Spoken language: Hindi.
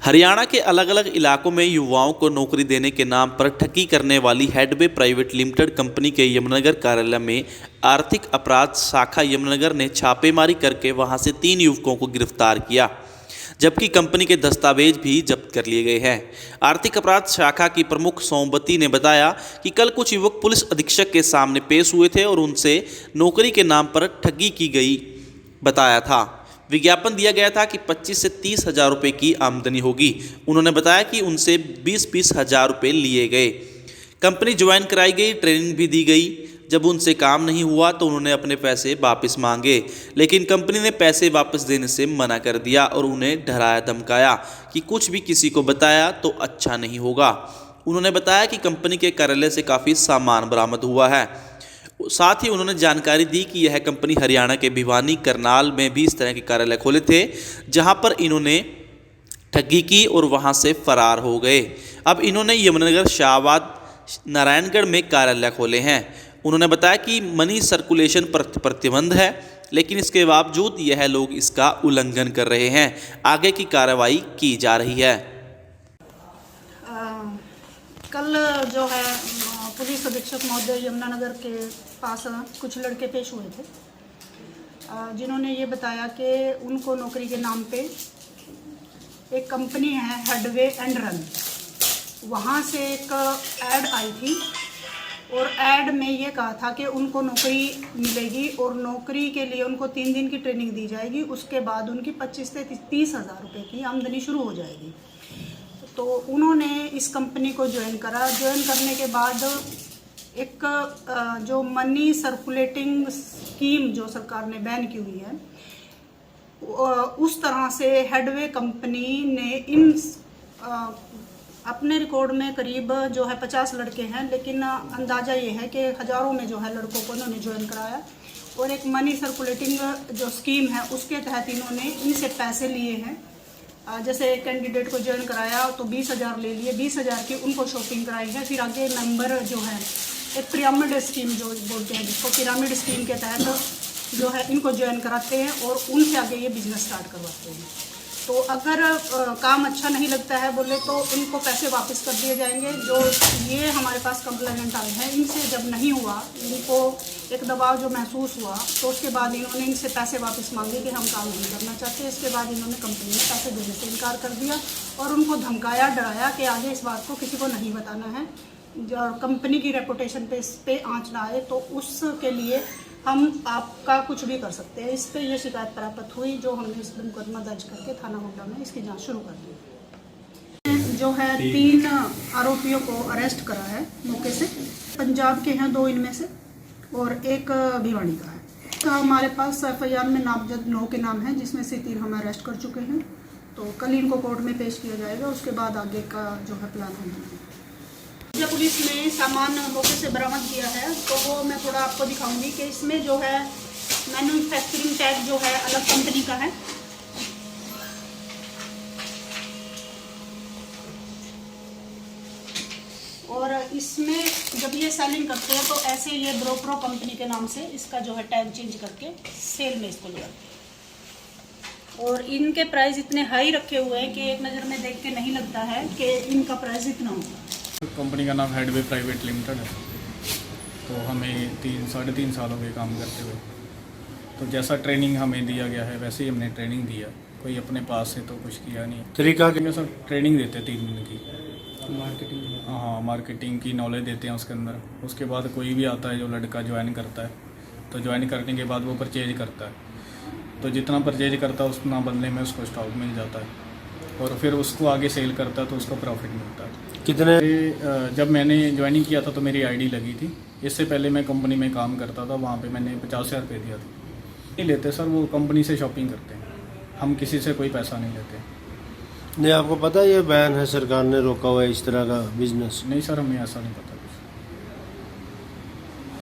हरियाणा के अलग अलग इलाकों में युवाओं को नौकरी देने के नाम पर ठगी करने वाली हेडवे प्राइवेट लिमिटेड कंपनी के यमुनानगर कार्यालय में आर्थिक अपराध शाखा यमुनानगर ने छापेमारी करके वहां से 3 युवकों को गिरफ्तार किया, जबकि कंपनी के दस्तावेज भी जब्त कर लिए गए हैं। आर्थिक अपराध शाखा की प्रमुख सोमवती ने बताया कि कल कुछ युवक पुलिस अधीक्षक के सामने पेश हुए थे और उनसे नौकरी के नाम पर ठगी की गई बताया था। विज्ञापन दिया गया था कि 25 से 30 हज़ार रुपये की आमदनी होगी। उन्होंने बताया कि उनसे 20-20 हज़ार रुपये लिए गए। कंपनी ज्वाइन कराई गई, ट्रेनिंग भी दी गई। जब उनसे काम नहीं हुआ तो उन्होंने अपने पैसे वापस मांगे, लेकिन कंपनी ने पैसे वापस देने से मना कर दिया और उन्हें डराया धमकाया कि कुछ भी किसी को बताया तो अच्छा नहीं होगा। उन्होंने बताया कि कंपनी के कार्यालय से काफ़ी सामान बरामद हुआ है। साथ ही उन्होंने जानकारी दी कि यह कंपनी हरियाणा के भिवानी, करनाल में भी इस तरह के कार्यालय खोले थे, जहां पर इन्होंने ठगी की और वहां से फरार हो गए। अब इन्होंने यमुनानगर, शाहबाद, नारायणगढ़ में कार्यालय खोले हैं। उन्होंने बताया कि मनी सर्कुलेशन पर प्रतिबंध है, लेकिन इसके बावजूद यह लोग इसका उल्लंघन कर रहे हैं। आगे की कार्रवाई की जा रही है। कल जो है पुलिस अधीक्षक महोदय यमुनानगर के पास कुछ लड़के पेश हुए थे, जिन्होंने ये बताया कि उनको नौकरी के नाम पे एक कंपनी है हेडवे एंड रन, वहाँ से एक ऐड आई थी और ऐड में ये कहा था कि उनको नौकरी मिलेगी और नौकरी के लिए उनको 3 दिन की ट्रेनिंग दी जाएगी। उसके बाद उनकी 25 से 30 हज़ार रुपये की आमदनी शुरू हो जाएगी। तो उन्होंने इस कंपनी को ज्वाइन करा। ज्वाइन करने के बाद एक जो मनी सर्कुलेटिंग स्कीम जो सरकार ने बैन की हुई है, उस तरह से हेडवे कंपनी ने इन अपने रिकॉर्ड में करीब जो है 50 लड़के हैं, लेकिन अंदाज़ा ये है कि हज़ारों में जो है लड़कों को इन्होंने ज्वाइन कराया और एक मनी सर्कुलेटिंग जो स्कीम है उसके तहत इन्होंने इनसे पैसे लिए हैं। जैसे एक कैंडिडेट को ज्वाइन कराया तो 20 हज़ार ले लिए, 20 हज़ार की उनको शॉपिंग कराई है। फिर आगे नंबर जो है एक पिरामिड स्कीम जो बोलते हैं, जिसको पिरामिड स्कीम के तहत जो है इनको ज्वाइन कराते हैं और उनसे आगे ये बिजनेस स्टार्ट करवाते हैं। तो अगर काम अच्छा नहीं लगता है बोले तो इनको पैसे वापस कर दिए जाएंगे। जो ये हमारे पास कंप्लेनेंट आए हैं, इनसे जब नहीं हुआ, इनको एक दबाव जो महसूस हुआ, तो उसके बाद इन्होंने इनसे पैसे वापस मांगे कि हम काम नहीं करना चाहते। इसके बाद इन्होंने कंपनी में पैसे देने से इनकार कर दिया और उनको धमकाया, डराया कि आगे इस बात को किसी को नहीं बताना है, जो कंपनी की रेपुटेशन पे आँच ना आए, तो उसके लिए हम आपका कुछ भी कर सकते हैं। इस पे ये शिकायत प्राप्त हुई, जो हमने इस पर मुकदमा दर्ज करके थाना हुड्डा में इसकी जांच शुरू कर दी। जो है 3 आरोपियों को अरेस्ट करा है मौके से। पंजाब के हैं 2 इनमें से और एक भिवानी का है। तो हमारे पास FIR में नामजद 9 के नाम हैं, जिसमें से 3 हम अरेस्ट कर चुके हैं। तो कल इनको कोर्ट में पेश किया जाएगा, उसके बाद आगे का जो है प्लान होगा। जब पुलिस ने सामान मौके से बरामद किया है तो वो मैं थोड़ा आपको दिखाऊंगी कि इसमें जो है मैन्युफैक्चरिंग टैग जो है अलग कंपनी का है और इसमें जब ये सेलिंग करते हैं तो ऐसे ये ब्रोप्रो कंपनी के नाम से इसका जो है टैग चेंज करके सेल में इसको लगाते हैं। और इनके प्राइस इतने हाई रखे हुए हैं कि एक नज़र में देख के नहीं लगता है कि इनका प्राइस इतना होगा। कंपनी का नाम हेडवे प्राइवेट लिमिटेड है। तो हमें 3-3.5 साल हो गए काम करते हुए। तो जैसा ट्रेनिंग हमें दिया गया है वैसे ही हमने ट्रेनिंग दिया। कोई अपने पास से तो कुछ किया नहीं। तरीका सर ट्रेनिंग देते 3 दिन की, हाँ मार्केटिंग की नॉलेज देते हैं उसके अंदर। उसके बाद कोई भी आता है जो लड़का ज्वाइन करता है, तो ज्वाइन करने के बाद वो परचेज करता है। तो जितना परचेज करता है उतना बदले में उसको स्टॉक मिल जाता है और फिर उसको आगे सेल करता है तो उसको प्रॉफिट मिलता है। कितने? जब मैंने ज्वाइनिंग किया था तो मेरी आईडी लगी थी। इससे पहले मैं कंपनी में काम करता था, वहाँ पे मैंने 50 हज़ार रुपये दिया था। नहीं लेते सर, वो कंपनी से शॉपिंग करते हैं, हम किसी से कोई पैसा नहीं लेते। नहीं, आपको पता है ये बैन है, सरकार ने रोका हुआ है इस तरह का बिजनेस? नहीं सर, हमें ऐसा नहीं पता।